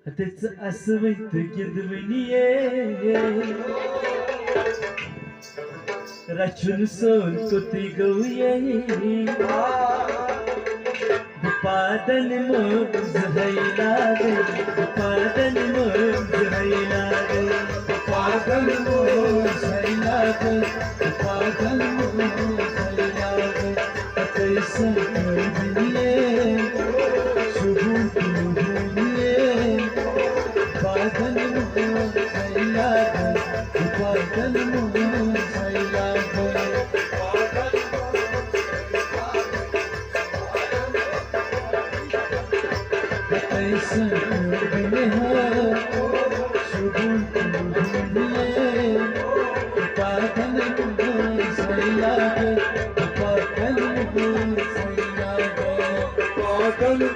त्याच असं वैत गिरवणीये रचून सोन कोती गवये पादन मोज हैला गई पादन मोज हैला गई पादन मोज हैला गई पादन मोज हैला गई कैसा दिए शुभ दिए पादन मोज हैला गई पादन मोज हैला गई ऐसा दिन है शुभ दिए पागल सैला पागल सैला पागल